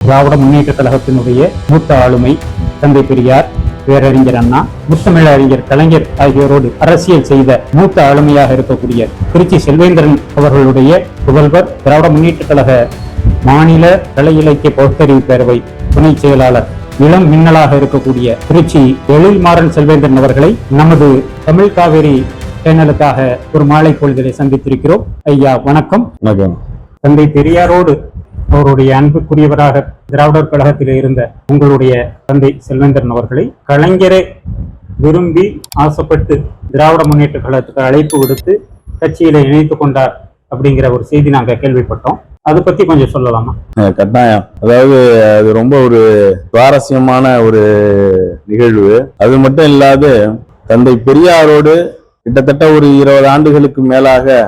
திராவிட முன்னேற்ற கழகத்தினுடைய மூத்த ஆளுமை தந்தை பெரியார், பேரறிஞர் அண்ணா, முத்தமிழறிஞர் கலைஞர் ஆகியோரோடு அரசியல் செய்த மூத்த ஆளுமையாக இருக்கக்கூடிய திருச்சி செல்வேந்திரன் அவர்களுடைய புதல்வர், திராவிட முன்னேற்ற கழக மாநில கலை இலக்கிய பகுத்தறிவு பேரவை துணை செயலாளர், இளம் மின்னலாக இருக்கக்கூடிய திருச்சி எழில்மாறன் செல்வேந்திரன் அவர்களை நமது தமிழ் காவேரி சேனலுக்காக ஒரு மாலை பொழுதிலே சந்தித்திருக்கிறோம். ஐயா வணக்கம். வணக்கம். தந்தை பெரியாரோடு அவருடைய அன்புக்குரியவராக திராவிடர் கழகத்தில் இருந்த உங்களுடைய தந்தை செல்வேந்திரன் அவர்களை கலைஞரை விரும்பி ஆசைப்பட்டு திராவிட முன்னேற்ற கழகத்துக்கு அழைப்பு விடுத்து கட்சியில இணைத்துக் கொண்டார் அப்படிங்கிற ஒரு செய்தி நாங்க கேள்விப்பட்டோம். அதை பத்தி கொஞ்சம் சொல்லலாமா? கட்டாயம். அதாவது அது ரொம்ப ஒரு சுவாரஸ்யமான ஒரு நிகழ்வு. அது மட்டும் இல்லாத தந்தை பெரியாரோடு கிட்டத்தட்ட ஒரு 20 ஆண்டுகளுக்கு மேலாக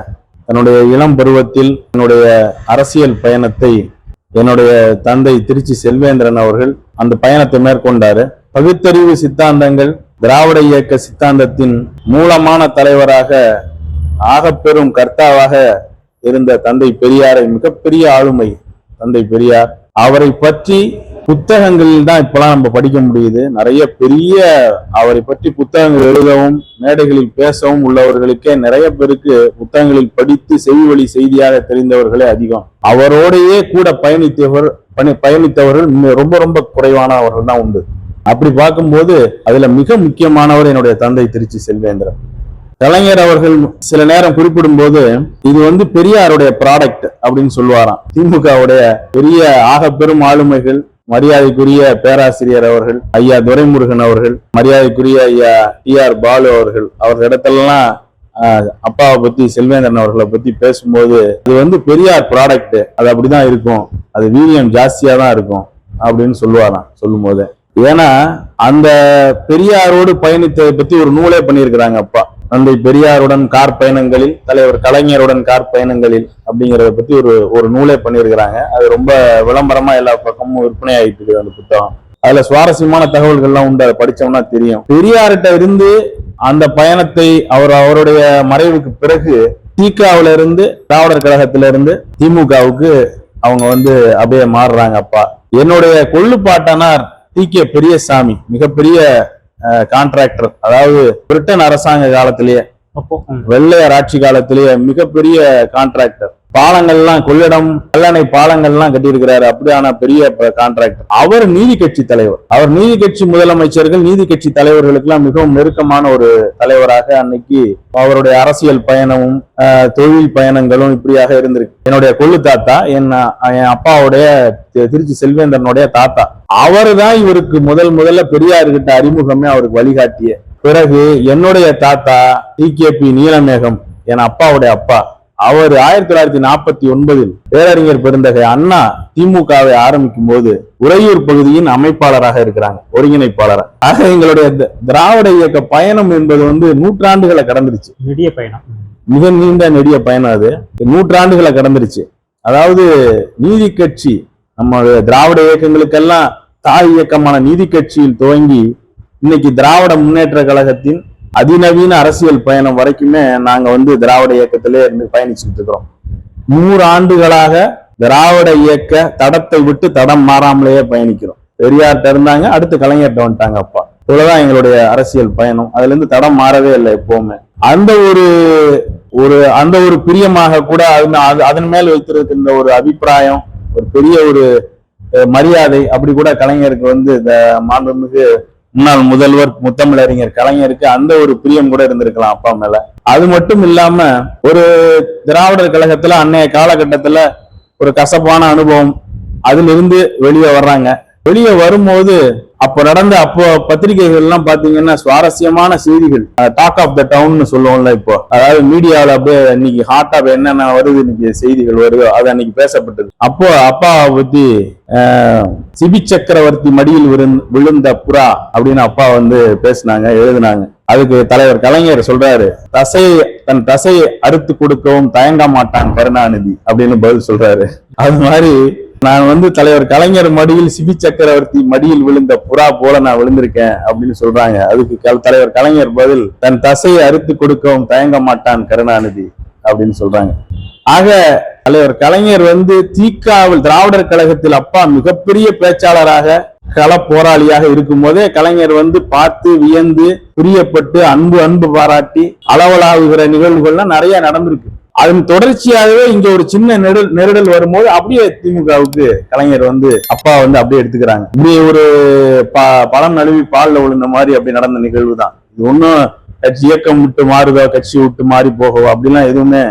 தன்னுடைய இளம் பருவத்தில் என்னுடைய அரசியல் பயணத்தை என்னுடைய தந்தை திருச்சி செல்வேந்திரன் அவர்கள் அந்த பயணத்தை மேற்கொண்டாரு. பகுத்தறிவு சித்தாந்தங்கள், திராவிட இயக்க சித்தாந்தத்தின் மூலமான தலைவராக, ஆகப்பெரும் கர்த்தாவாக இருந்த தந்தை பெரியாரை, மிகப்பெரிய ஆளுமை தந்தை பெரியார், அவரை பற்றி புத்தகங்களில் தான் இப்பெல்லாம் நம்ம படிக்க முடியுது. நிறைய பெரிய அவரை பற்றி புத்தகங்கள் எழுதவும் மேடைகளில் பேசவும் உள்ளவர்களுக்கே நிறைய பேருக்கு புத்தகங்களில் படித்து செவி வழி செய்தியாக தெரிந்தவர்களே அதிகம். அவரோடையே கூட பயணித்தவர்கள் ரொம்ப ரொம்ப குறைவானவர்கள் தான் உண்டு. அப்படி பார்க்கும்போது அதுல மிக முக்கியமானவர் என்னுடைய தந்தை திருச்சி செல்வேந்திரன். கலைஞர் அவர்கள் சில நேரம் குறிப்பிடும் போது இது பெரியாருடைய ப்ராடக்ட் அப்படின்னு சொல்லுவாராம். திமுகவுடைய பெரிய ஆக பெரும் ஆளுமைகள், மரியாதைக்குரிய பேராசிரியர் அவர்கள், ஐயா துரைமுருகன் அவர்கள், மரியாதைக்குரிய ஐயா டி.ஆர். பாலு அவர்கள், இடத்துலலாம் அப்பாவை பத்தி, செல்வேந்திரன் அவர்களை பத்தி பேசும்போது இது பெரியார் ப்ராடக்ட், அது அப்படிதான் இருக்கும், அது வீரியம் ஜாஸ்தியா தான் இருக்கும் அப்படின்னு சொல்லுவாராம். சொல்லும் போது ஏன்னா அந்த பெரியாரோடு பயணித்ததை பத்தி ஒரு நூலே பண்ணியிருக்கிறாங்க அப்பா. தந்தை பெரியாருடன் கார் பயணங்களில், தலைவர் கலைஞருடன் கார் பயணங்களில் அப்படிங்கிறத பத்தி ஒரு நூலே பண்ணியிருக்கிறாங்க. அது ரொம்ப விளம்பரமா எல்லா பக்கமும் விற்பனை ஆயிட்டு இருக்கு அந்த புத்தகம். அதுல சுவாரஸ்யமான தகவல்கள்லாம் உண்டு, அதை படிச்சோம்னா தெரியும். பெரியார்கிட்ட இருந்து அந்த பயணத்தை அவருடைய மறைவுக்கு பிறகு திகாவில இருந்து, திராவிடர் கழகத்தில இருந்து திமுகவுக்கு அவங்க அப்படியே மாறுறாங்க அப்பா. என்னுடைய கொள்ளுப்பாட்டனார் டி.கே. பெரியசாமி மிகப்பெரிய கான்ட்ராக்டர், அதாவது பிரிட்டன் அரசாங்க காலத்திலேயே, வெள்ளையர் ஆட்சி காலத்திலேயே மிகப்பெரிய கான்ட்ராக்டர். பாலங்கள்லாம், கொள்ளிடம் கல்லணை பாலங்கள்லாம் கட்டியிருக்கிறாரு. அப்படியான பெரிய கான்ட்ராக்டர். அவர் நீதி கட்சி தலைவர். அவர் நீதி கட்சி முதலமைச்சர்கள், நீதி கட்சி தலைவர்களுக்கு எல்லாம் மிகவும் நெருக்கமான ஒரு தலைவராக அன்னைக்கு அவருடைய அரசியல் பயணமும் தொழில் பயணங்களும் இப்படியாக இருந்திருக்கு. என்னுடைய கொள்ளு தாத்தா, என் அப்பாவுடைய திருச்சி செல்வேந்திரனுடைய தாத்தா, அவரு தான் இவருக்கு முதல்ல பெரியார்கிட்ட அறிமுகமே, அவருக்கு வழிகாட்டிய. பிறகு என்னுடைய தாத்தா டி.கே.பி. நீலமேகம், என் அப்பாவுடைய அப்பா, அவர் 1949 பேரறிஞர் பெருந்தகை அண்ணா திமுகவை ஆரம்பிக்கும் போது உறையூர் பகுதியின் அமைப்பாளராக இருக்கிறாங்க, ஒருங்கிணைப்பாளராக. ஆக எங்களுடைய திராவிட இயக்க பயணம் என்பது நூற்றாண்டுகளை கடந்துருச்சு. நெடிய பயணம், மிக நீண்ட நெடிய பயணம். அது நூற்றாண்டுகளை கடந்துருச்சு. அதாவது நீதி கட்சி, நம்மளுடைய திராவிட இயக்கங்களுக்கெல்லாம் தாய் இயக்கமான நீதி கட்சியில் துவங்கி இன்னைக்கு திராவிட முன்னேற்ற கழகத்தின் அதிநவீன அரசியல் பயணம் வரைக்குமே நாங்க திராவிட இயக்கத்திலே இருந்து பயணிச்சுட்டு இருக்கிறோம். 100 ஆண்டுகளாக திராவிட இயக்க தடத்தை விட்டு தடம் மாறாமலேயே பயணிக்கிறோம். பெரியார்ட்ட இருந்தாங்க, அடுத்து கலைஞர்கிட்ட வந்துட்டாங்க அப்பா. இவ்வளவுதான் எங்களுடைய அரசியல் பயணம். அதுல இருந்து தடம் மாறவே இல்லை எப்பவுமே. அந்த ஒரு பிரியமாக கூட அதன் மேல் வைத்திருக்கின்ற ஒரு அபிப்பிராயம், ஒரு பெரிய ஒரு மரியாதை, அப்படி கூட கலைஞருக்கு இந்த மாண்புமிகு முன்னாள் முதல்வர் முத்தமிழறிஞர் கலைஞருக்கு அந்த ஒரு பிரியம் கூட இருந்திருக்கலாம் அப்பா மேல. அது மட்டும் இல்லாம ஒரு திராவிடர் கழகத்துல அன்னைய காலகட்டத்துல ஒரு கசப்பான அனுபவம், அதுல இருந்து வெளியே வர்றாங்க. வெளியே வரும்போது அப்போ பத்திரிகைகள் எல்லாம் பாத்தீங்கன்னா சுவாரஸ்யமான செய்திகள், டாக் ஆஃப் த டவுன் சொல்லுவோம்ல. இப்போ அதாவது மீடியாவில் அப்படியே இன்னைக்கு ஹாட்டா என்னென்ன வருது, இன்னைக்கு செய்திகள் வருதோ அது அன்னைக்கு பேசப்பட்டது. அப்போ அப்பாவை பத்தி சிபி சக்கரவர்த்தி மடியில் விழுந்த புறா அப்படின்னு அப்பா பேசினாங்க, எழுதினாங்க. அதுக்கு தலைவர் கலைஞர் சொல்றாரு, தன் தசையை அறுத்து கொடுக்கவும் தயங்க மாட்டான் கருணாநிதி அப்படின்னு பதில் சொல்றாரு. அது மாதிரி நான் தலைவர் கலைஞர் மடியில் சிபி சக்கரவர்த்தி மடியில் விழுந்த புறா போல நான் விழுந்திருக்கேன் அப்படின்னு சொல்றாங்க. அதுக்கு தலைவர் கலைஞர் பதில், தன் தசையை அறுத்து கொடுக்கவும் தயங்க மாட்டான் கருணாநிதி, அப்படின்னு சொல்றாங்க. ஆக தலைவர் கலைஞர் தீக்காவில் திராவிடர் கழகத்தில் அப்பா மிகப்பெரிய பேச்சாளராக கள போராளியாக இருக்கும் போதே கலைஞர் பார்த்து வியந்து பிரியப்பட்டு அன்பு பாராட்டி அளவலாகுகிற நிகழ்வுகள்லாம் நிறைய நடந்திருக்கு. அதன் தொடர்ச்சியாகவே இங்க ஒரு சின்ன நெருடல் வரும்போது அப்படியே திமுகவுக்கு கலைஞர் அப்பா அப்படியே எடுத்துக்கிறாங்க. இப்படி ஒரு பழம் நழுவி பால்ல விழுந்த மாதிரி அப்படி நடந்த நிகழ்வு தான் இது. ஒன்னும் கட்சி இயக்கம் விட்டு மாறுதோ, கட்சி விட்டு மாறி போகவோ அப்படிலாம் எதுவுமே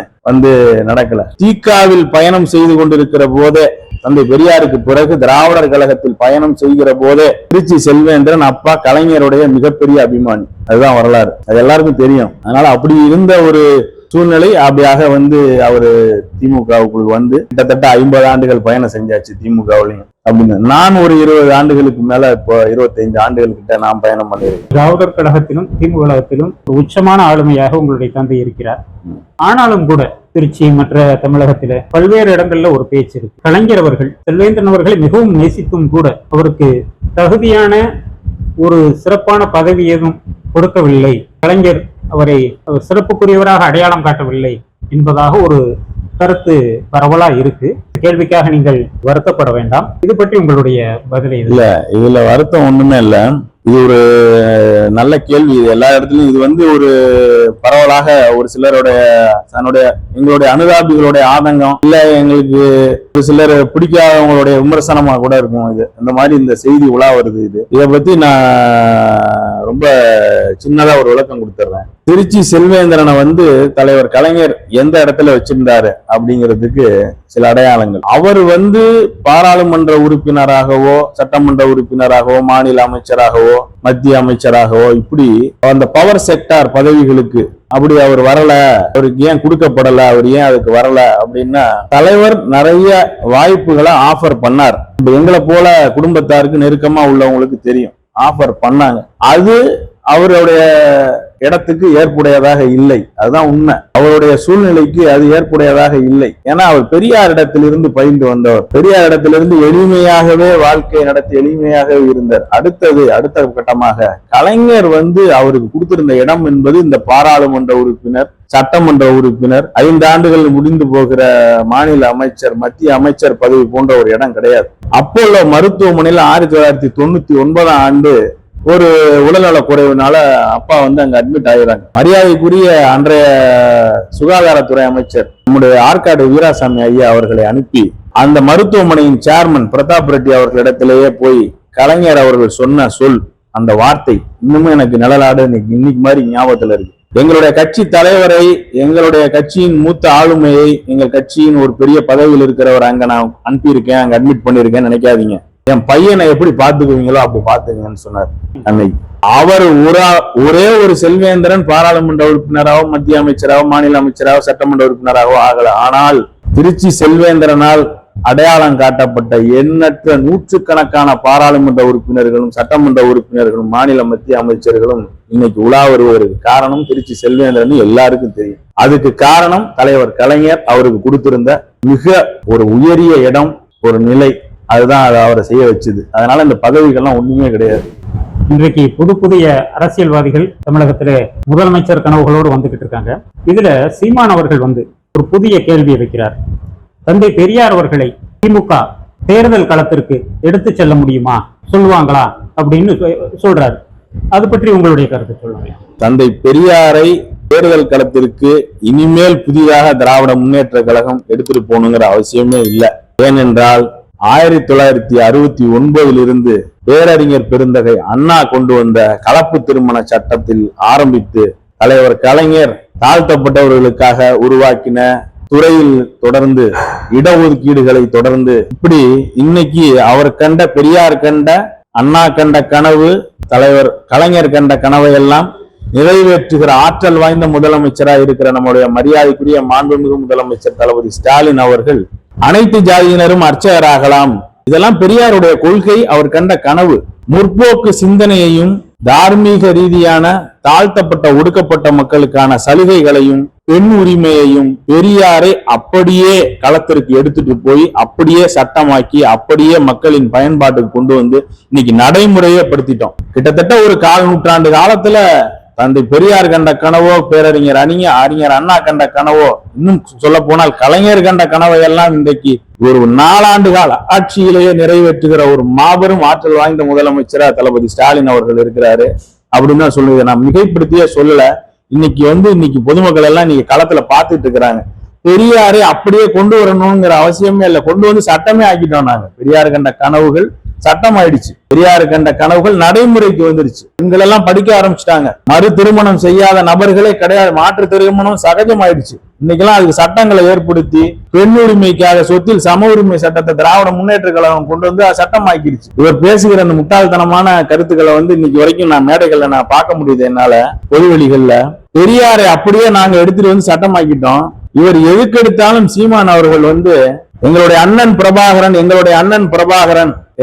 நடக்கல. தீக்காவில் பயணம் செய்து கொண்டிருக்கிற போதே, தந்தை பெரியாருக்கு பிறகு திராவிடர் கழகத்தில் பயணம் செய்கிற போதே திருச்சி செல்வேந்திரன் அப்பா கலைஞருடைய மிகப்பெரிய அபிமானி. அதுதான் வரலாறு, அது எல்லாருக்கும் தெரியும். அதனால அப்படி இருந்த ஒரு சூழ்நிலை அப்படியாக அவரு திமுகவுக்குள் கிட்டத்தட்ட 50 ஆண்டுகள் பயணம் செஞ்சாச்சு திமுகவுலையும் அப்படின்னு. நான் ஒரு 20 ஆண்டுகளுக்கு மேல இப்போ 25 ஆண்டுகள் கிட்ட நான் பயணம் பண்ணிருக்கேன். திராவிடர் கழகத்திலும் திமுக கழகத்திலும் உச்சமான ஆளுமையாக உங்களுடைய தந்தை இருக்கிறார். ஆனாலும் கூட திருச்சி மற்ற தமிழகத்தில பல்வேறு இடங்கள்ல ஒரு பேச்சு இருக்கு. கலைஞர் அவர்கள் செல்வேந்திரன் அவர்களை மிகவும் நேசித்தும் கூட அவருக்கு தகுதியான ஒரு சிறப்பான பதவி ஏதும் கொடுக்கவில்லை, கலைஞர் அவரை சிறப்புக்குரியவராக அடையாளம் காட்டவில்லை என்பதாக ஒரு கருத்து பரவலா இருக்கு. கேள்விக்காக நீங்கள் வருத்தப்பட வேண்டாம். இது பற்றி உங்களுடைய பதிலை? இல்ல, இதுல வருத்தம் ஒண்ணுமே இல்ல. இது ஒரு நல்ல கேள்வி. இது எல்லா இடத்துலயும் இது ஒரு பரவலாக ஒரு சிலருடைய எங்களுடைய அனுதாபிகளுடைய ஆதங்கம், இல்ல எங்களுக்கு ஒரு சிலர் பிடிக்காதவங்களுடைய விமர்சனமா கூட இருக்கும். இது இந்த மாதிரி இந்த செய்தி உலா வருது. இதை பத்தி நான் ரொம்ப சின்னதா ஒரு விளக்கம் கொடுத்துட்றேன். திருச்சி செல்வேந்திரனை தலைவர் கலைஞர் எந்த இடத்துல வச்சிருந்தாரு அப்படிங்கிறதுக்கு சில அடையாளங்கள். அவர் பாராளுமன்ற உறுப்பினராகவோ, சட்டமன்ற உறுப்பினராகவோ, மாநில அமைச்சராகவோ, மத்திய அமைச்சராகவோ, இப்படி அந்த பவர் செக்டார் பதவிகளுக்கு அப்படி அவர் வரல, அவருக்கு ஏன் கொடுக்கப்படல, அவர் ஏன் அதுக்கு வரல அப்படின்னா, தலைவர் நிறைய வாய்ப்புகளை ஆஃபர் பண்ணார். எங்களை போல குடும்பத்தாருக்கு நெருக்கமா உள்ளவங்களுக்கு தெரியும், ஆஃபர் பண்ணாங்க. அது அவருடைய இடத்துக்கு ஏற்புடையதாக இல்லை. அதுதான் உண்மை. அவருடைய சூழ்நிலைக்கு அது ஏற்புடையதாக இல்லை. ஏன்னா அவர் பெரியார் இடத்திலிருந்து பயின்று வந்தவர், பெரியார் இடத்திலிருந்து எளிமையாகவே வாழ்க்கை நடத்தி எளிமையாகவே இருந்தார். அடுத்த கட்டமாக கலைஞர் அவருக்கு கொடுத்திருந்த இடம் என்பது இந்த பாராளுமன்ற உறுப்பினர், சட்டமன்ற உறுப்பினர், 5 ஆண்டுகள் முடிந்து போகிற மாநில அமைச்சர், மத்திய அமைச்சர் பதவி போன்ற ஒரு இடம் கிடையாது. அப்போலோ மருத்துவமனையில் 1999 ஆண்டு ஒரு உடல்நல குறைவுனால அப்பா அங்க அட்மிட் ஆகிறாங்க. மரியாதைக்குரிய அன்றைய சுகாதாரத்துறை அமைச்சர் நம்முடைய ஆற்காடு வீராசாமி ஐயா அவர்களை அனுப்பி அந்த மருத்துவமனையின் சேர்மன் பிரதாப் ரெட்டி அவர்களிடத்திலேயே போய் கலைஞர் அவர்கள் சொன்ன அந்த வார்த்தை இன்னுமே எனக்கு நிழலாடு இன்னைக்கு மாதிரி ஞாபகத்துல இருக்கு. எங்களுடைய கட்சி தலைவரை, எங்களுடைய கட்சியின் மூத்த ஆளுமையை, எங்கள் கட்சியின் ஒரு பெரிய பதவியில் இருக்கிறவர் அங்க நான் அனுப்பியிருக்கேன், அங்க அட்மிட் பண்ணிருக்கேன் நினைக்காதீங்க, என் பையனை எப்படி பாத்துக்குவீங்களோ அப்படி பாத்துக்கங்கன்னு சொன்னார் அன்னைக்கு. அவர் ஒரே ஒரு செல்வேந்திரன் பாராளுமன்ற உறுப்பினராகவோ, மத்திய அமைச்சராகவோ, மாநில அமைச்சராகவோ, சட்டமன்ற உறுப்பினராகவோ ஆகல. ஆனால் திருச்சி செல்வேந்திரனால் அடையாளம் காட்டப்பட்ட எண்ணற்ற நூற்றுக்கணக்கான பாராளுமன்ற உறுப்பினர்களும், சட்டமன்ற உறுப்பினர்களும், மாநில மத்திய அமைச்சர்களும் இன்னைக்கு உலா வருவதற்கு காரணம் திருச்சி செல்வேந்திரன் எல்லாருக்கும் தெரியும். அதுக்கு காரணம் தலைவர் கலைஞர் அவருக்கு கொடுத்திருந்த மிக ஒரு உயரிய இடம், ஒரு நிலை. அதுதான் அதை அவரை செய்ய வச்சுது. அதனால இந்த பதவிகள்லாம் ஒண்ணுமே கிடையாது. இன்றைக்கு புதிய அரசியல்வாதிகள் தமிழகத்திலே முதலமைச்சர் கனவுகளோடு வந்துகிட்டு இருக்காங்க. இதுல சீமான் அவர்கள் ஒரு புதிய கேள்வியை வைக்கிறார். தந்தை பெரியார் அவர்களை திமுக தேர்தல் களத்திற்கு எடுத்து செல்ல முடியுமா, சொல்லுவாங்களா அப்படின்னு சொல்றாரு. அது பற்றி உங்களுடைய கருத்து சொல்லுங்க. தந்தை பெரியாரை தேர்தல் களத்திற்கு இனிமேல் புதிதாக திராவிட முன்னேற்ற கழகம் எடுத்துட்டு போகணுங்கிற அவசியமே இல்லை. ஏனென்றால் 1969 பேரறிஞர் பெருந்தகை அண்ணா கொண்டு வந்த கலப்பு திருமண சட்டத்தில் ஆரம்பித்து தலைவர் கலைஞர் தாழ்த்தப்பட்டவர்களுக்காக உருவாக்கின துறையில் தொடர்ந்து இடஒதுக்கீடுகளை தொடர்ந்து இப்படி இன்னைக்கு அவர் கண்ட, பெரியார் கண்ட, அண்ணா கண்ட கனவு, தலைவர் கலைஞர் கண்ட கனவை எல்லாம் நிறைவேற்றுகிற ஆற்றல் வாய்ந்த முதலமைச்சராக இருக்கிற நம்முடைய மரியாதைக்குரிய மாண்புமிகு முதலமைச்சர் தளபதி ஸ்டாலின் அவர்கள் அனைத்து ஜாதியினரும் அர்ச்சகராகலாம், இதெல்லாம் பெரியாருடைய கொள்கை, அவர் கண்ட கனவு. முற்போக்கு சிந்தனையையும் தார்மீக ரீதியான தாழ்த்தப்பட்ட ஒடுக்கப்பட்ட மக்களுக்கான சலுகைகளையும் பெண் உரிமையையும் பெரியாரை அப்படியே களத்திற்கு எடுத்துட்டு போய் அப்படியே சட்டமாக்கி அப்படியே மக்களின் பயன்பாட்டுக்கு கொண்டு வந்து இன்னைக்கு நடைமுறையே படுத்திட்டோம். கிட்டத்தட்ட ஒரு 1/4 நூற்றாண்டு காலத்துல தந்தை பெரியார் கண்ட கனவோ, பேரறிஞர் அறிஞர் அண்ணா கண்ட கனவோ, இன்னும் சொல்ல போனால் கலைஞர் கண்ட கனவை எல்லாம் இன்றைக்கு ஒரு 4 ஆண்டு கால ஆட்சியிலேயே நிறைவேற்றுகிற ஒரு மாபெரும் ஆற்றல் வாய்ந்த முதலமைச்சரா தளபதி ஸ்டாலின் அவர்கள் இருக்கிறாரு அப்படின்னு தான் சொல்லுது. நான் மிகைப்படுத்தியே சொல்லல. இன்னைக்கு பொதுமக்கள் எல்லாம் இன்னைக்கு களத்துல பாத்துட்டு இருக்கிறாங்க. பெரியாரை அப்படியே கொண்டு வரணுங்கிற அவசியமே இல்லை, கொண்டு வந்து சட்டமே ஆக்கிட்டோம். நாங்க பெரியார் கண்ட கனவுகள் சட்டம் ஆயிடுச்சு, பெரியார் கண்ட கனவுகள் நடைமுறைக்கு வந்துருச்சு. பெண்கள் எல்லாம் படிக்க ஆரம்பிச்சுட்டாங்க. மறு திருமணம் செய்யாத நபர்களே கிடையாது, மாற்று திருமணம் சகஜம் ஆயிடுச்சு. இன்னைக்கெல்லாம் அதுக்கு சட்டங்களை ஏற்படுத்தி பெண் உரிமைக்காக சொத்தில் சம உரிமை சட்டத்தை திராவிட முன்னேற்ற கழகம் கொண்டு வந்து சட்டம் ஆக்கிடுச்சு. இவர் பேசுகிற அந்த முட்டாள்தனமான கருத்துக்களை இன்னைக்கு வரைக்கும் நான் மேடைகள்ல நான் பார்க்க முடியுது என்னால, பொதுவெளிகள்ல. பெரியாரை அப்படியே நாங்க எடுத்துட்டு வந்து சட்டம் ஆக்கிட்டோம். இவர் எதுக்கு எடுத்தாலும் சீமான் அவர்கள் எங்களுடைய அண்ணன் பிரபாகரன்,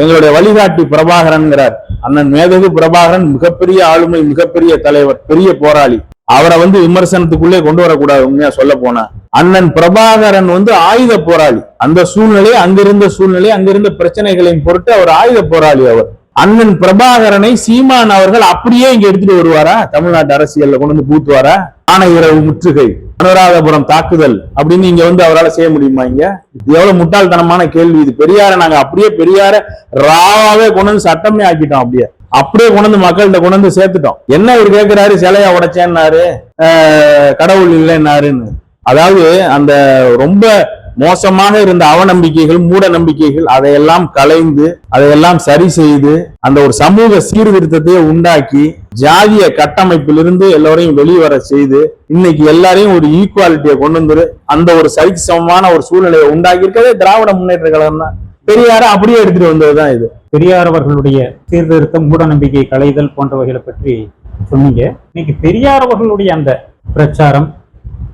எங்களுடைய வழிகாட்டி பிரபாகரன்ங்கிறார். அண்ணன் மேதகு பிரபாகரன் மிகப்பெரிய ஆளுமை, மிகப்பெரிய தலைவர், பெரிய போராளி. அவரை விமர்சனத்துக்குள்ளே கொண்டு வரக்கூடாது. உண்மையா சொல்ல போனா அண்ணன் பிரபாகரன் ஆயுத போராளி. அந்த சூழ்நிலை, அங்கிருந்த பிரச்சனைகளின் பொருட்டு அவர் ஆயுத போராளி. அவர் அண்ணன் பிரபாகரனை சீமான் அவர்கள் அப்படியே இங்க எடுத்துட்டு வருவாரா? தமிழ்நாட்டு அரசியல்ல கொண்டு வந்து பூத்துவாரா? ஆணையரவு முற்றுகை, அனுராதபுரம் தாக்குதல் அப்படின்னு இங்க அவரால் செய்ய முடியுமா? இங்க எவ்வளவு முட்டாள்தனமான கேள்வி இது. பெரியார நாங்க அப்படியே பெரியார ராவாவே கொண்டு வந்து சட்டமே ஆக்கிட்டோம். அப்படியே கொண்டு வந்து மக்கள்கிட்ட கொண்டு வந்து சேர்த்துட்டோம். என்ன இவர் கேட்கிறாரு? சிலையா உடைச்சேன்னாரு, கடவுள் இல்லைன்னாருன்னு. அதாவது அந்த ரொம்ப மோசமாக இருந்த அவநம்பிக்கைகள், மூட நம்பிக்கைகள், அதையெல்லாம் கலைந்து, அதையெல்லாம் சரி செய்து, அந்த ஒரு சமூக சீர்திருத்தத்தையே உண்டாக்கி, ஜாதிய கட்டமைப்பிலிருந்து எல்லோரையும் வெளிவர செய்து, இன்னைக்கு எல்லாரையும் ஒரு ஈக்குவாலிட்டியை கொண்டு வந்து அந்த ஒரு சரிக்கு சமமான ஒரு சூழ்நிலையை உண்டாக்கி இருக்கவே திராவிட முன்னேற்ற கழகம் தான். பெரியார அப்படியே எடுத்துட்டு வந்ததுதான் இது. பெரியார் அவர்களுடைய சீர்திருத்தம், மூட நம்பிக்கை களைதல் போன்றவைகளை பற்றி சொன்னீங்க. இன்னைக்கு பெரியார் அவர்களுடைய அந்த பிரச்சாரம்,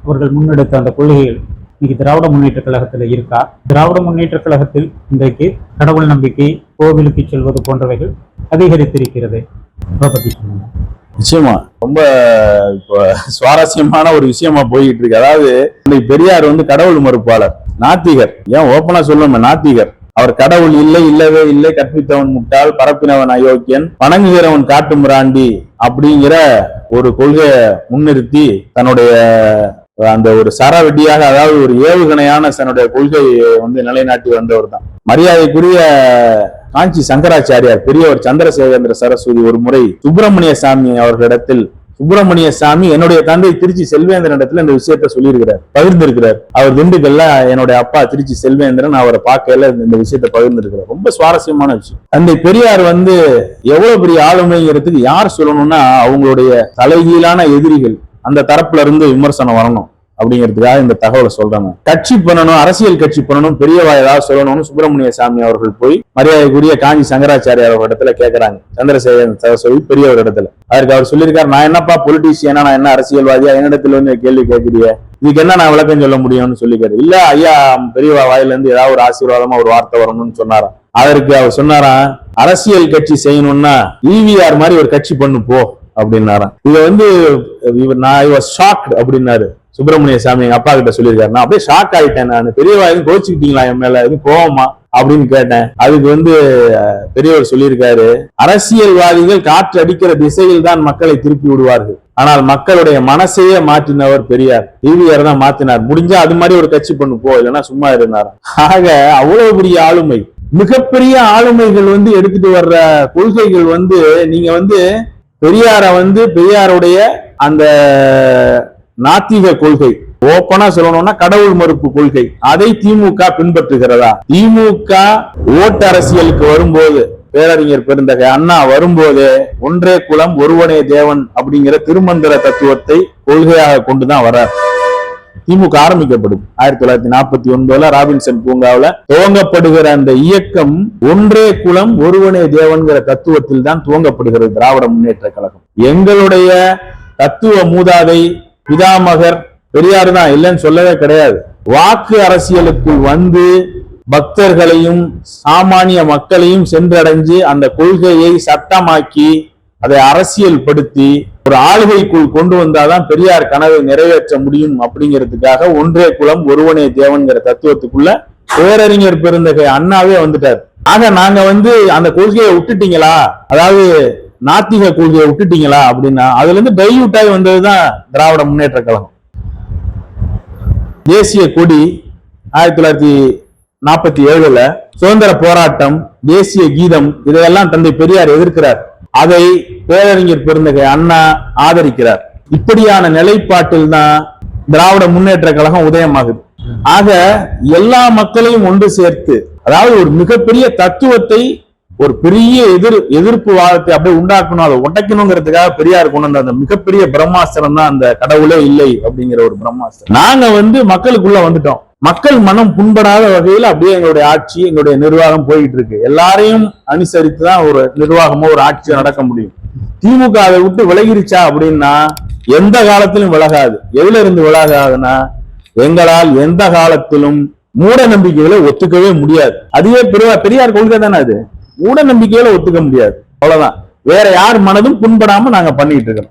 அவர்கள் முன்னெடுத்த அந்த கொள்கைகள் இன்னைக்கு திராவிட முன்னேற்ற கழகத்துல இருக்கா? திராவிட முன்னேற்ற கழகத்தில் இன்றைக்கு கடவுள் நம்பிக்கை, கோவிலுக்கு செல்வது போன்றவைகள் அதிகரித்திருக்கிறது. அதை பத்தி சொன்னீங்க. நிச்சயமா ரொம்ப சுவாரஸ்யமான ஒரு விஷயமா போயிட்டு இருக்கு. அதாவது பெரியார் கடவுள் மறுப்பாளர், நாத்திகர். ஏன் ஓப்பனா சொல்லுங்க, நாத்திகர். அவர் கடவுள் இல்லை, இல்லவே இல்லை, கற்பித்தவன் முட்டாள், பரப்பினவன் அயோக்கியன், வணங்குகிறவன் காட்டு மிராண்டி அப்படிங்கிற ஒரு கொள்கையை முன்னிறுத்தி தன்னுடைய அந்த ஒரு சரவெட்டியாக, அதாவது ஒரு ஏவுகணையான தன்னுடைய கொள்கையை நிலைநாட்டி வந்தவர் தான். மரியாதைக்குரிய காஞ்சி சங்கராச்சாரியார் பெரியவர் சந்திரசேகர சரஸ்வதி ஒரு முறை சுப்பிரமணிய சாமி அவர்களிடத்தில், சுப்பிரமணிய சாமி என்னுடைய தந்தை திருச்சி செல்வேந்திரன் இடத்துல இந்த விஷயத்த சொல்லியிருக்கிறார், பகிர்ந்திருக்கிறார். அவர் திண்டுக்கல்ல என்னுடைய அப்பா திருச்சி செல்வேந்திரன், அவரை பார்க்கல இந்த விஷயத்த பகிர்ந்திருக்கிறார். ரொம்ப சுவாரஸ்யமான விஷயம். தந்தை பெரியார் எவ்வளவு பெரிய ஆளுமைங்கிறதுக்கு யார் சொல்லணும்னா, அவங்களுடைய தலைகீழான எதிரிகள் அந்த தரப்புல இருந்து விமர்சனம் வரணும் அப்படிங்கிறதுக்காக இந்த தகவலை சொல்றாங்க. கட்சி பண்ணணும், அரசியல் கட்சி பண்ணணும், பெரியவா ஏதாவது சொல்லணும்னு சுப்பிரமணிய சாமி அவர்கள் போய் மரியாதைக்குரிய காஞ்சி சங்கராச்சாரியார் அவர் இடத்துல கேட்கிறாங்க. சந்திரசேகரன் சரஸ்வதி பெரியவர் இடத்துல. அதற்கு அவர் சொல்லியிருக்காரு, நான் என்னப்பா பொலிட்டீஷியனா, நான் என்ன அரசியல்வாதியா, என்னிடத்துல கேள்வி கேட்கிறிய, இதுக்கு என்ன நான் விளக்கம் சொல்ல முடியும்னு சொல்லிக்காரு. இல்ல ஐயா, பெரியவா வாயில இருந்து ஏதாவது ஒரு ஆசீர்வாதமா ஒரு வார்த்தை வரணும்னு சொன்னாராம். அதற்கு அவர் சொன்னாராம், அரசியல் கட்சி செய்யணும்னா ஈவிஆர் மாதிரி ஒரு கட்சி பண்ணு போ அப்படின்னாராம். இதை நான் ஷாக்ட் அப்படின்னாரு சுப்பிரமணிய சாமி. எங்க அப்பா கிட்ட சொல்லியிருக்காரு. நான் அப்படியே ஷாக் ஆயிட்டேன். நான் பெரியவா எதுவும் கோச்சுக்கிட்டீங்களா என் மேல, எதுவும் கோவமா அப்படின்னு கேட்டேன். அதுக்கு பெரியவர் சொல்லியிருக்காரு, அரசியல்வாதிகள் காற்று அடிக்கிற திசையில் தான் மக்களை திருப்பி விடுவார்கள், ஆனால் மக்களுடைய மனசையே மாற்றினவர் பெரியார். ஈவிஆர் தான் மாத்தினார். முடிஞ்சா அது மாதிரி ஒரு கட்சி பண்ணு போ, இல்லைன்னா சும்மா இருந்தார். ஆக அவ்வளவு பெரிய ஆளுமை, மிகப்பெரிய ஆளுமைகள் எடுத்துட்டு வர்ற கொள்கைகள் நீங்க பெரியார பெரியாருடைய அந்த நாத்திக கொள்கை, ஓப்பனா சொல்லணும்னா கடவுள் மறுப்பு கொள்கை, அதை திமுக பின்பற்றுகிறதா? திமுக ஓட்டு அரசியலுக்கு வரும்போது, பேரறிஞர் பெருந்தகை அண்ணா வரும்போது ஒன்றே குலம் ஒருவனே தேவன் அப்படிங்கிற திருமந்திர தத்துவத்தை கொள்கையாக கொண்டுதான் வர்றார். திமுக ஆரம்பிக்கப்படும் 1949 ராபின்சன் பூங்காவில் துவங்கப்படுகிற அந்த இயக்கம் ஒன்றே குலம் ஒருவனே தேவன்கிற தத்துவத்தில் தான் துவங்கப்படுகிறது திராவிட முன்னேற்ற கழகம். எங்களுடைய தத்துவ மூதாதை பிதாமகர் பெரியார் தான், இல்லைன்னு சொல்லவே கிடையாது. வாக்கு அரசியலுக்குள் பக்தர்களையும் சாமானிய மக்களையும் சென்றடைஞ்சு அந்த கொள்கையை சட்டமாக்கி அதை அரசியல் படுத்தி ஒரு ஆளுகைக்குள் கொண்டு வந்தாதான் பெரியார் கனவை நிறைவேற்ற முடியும் அப்படிங்கிறதுக்காக ஒன்றே குலம் ஒருவனே தேவன்கிற தத்துவத்துக்குள்ள பேரறிஞர் பெருந்தகை அண்ணாவே வந்துட்டார். ஆக நாங்க அந்த கொள்கையை விட்டுட்டீங்களா, அதாவது நாத்திக கொள்கையை விட்டுட்டீங்களா அப்படின்னா அதுல இருந்து டைல்யூட் ஆகி வந்ததுதான் திராவிட முன்னேற்ற கழகம். தேசிய கொடி 1947 சுதந்திர போராட்டம், தேசிய கீதம் இதையெல்லாம் தந்தை பெரியார் எதிர்க்கிறார். அதை பேரறிஞர் பெருந்தகை அண்ணா ஆதரிக்கிறார். இப்படியான நிலைப்பாட்டில் தான் திராவிட முன்னேற்ற கழகம் உதயமாகுது. ஆக எல்லா மக்களையும் ஒன்று சேர்த்து, அதாவது ஒரு மிகப்பெரிய தத்துவத்தை, ஒரு பெரிய எதிர்ப்பு வாதத்தை அப்படியே உண்டாக்கணும், அதை உடைக்கணுங்கிறதுக்காக பெரியார் கொண்டு வந்த அந்த மிகப்பெரிய பிரம்மாஸ்திரம் தான் அந்த கடவுளே இல்லை அப்படிங்கிற ஒரு பிரம்மாஸ்திரம். நாங்க மக்களுக்குள்ள வந்துட்டோம். மக்கள் மனம் புண்படாத வகையில் அப்படியே எங்களுடைய ஆட்சி, எங்களுடைய நிர்வாகம் போயிட்டு இருக்கு. எல்லாரையும் அனுசரித்து தான் ஒரு நிர்வாகமோ ஒரு ஆட்சியோ நடக்க முடியும். திமுக அதை விட்டு விலகிருச்சா அப்படின்னா எந்த காலத்திலும் விலகாது. எதுல இருந்து விலகாதுன்னா, எங்களால் எந்த காலத்திலும் மூட நம்பிக்கைகளை ஒத்துக்கவே முடியாது. அதுவே பெரியார் கொள்கை தானே, அது மூட நம்பிக்கைகளை ஒத்துக்க முடியாது. அவ்வளவுதான். வேற யார் மனதும் புண்படாம நாங்க பண்ணிட்டு இருக்கோம்.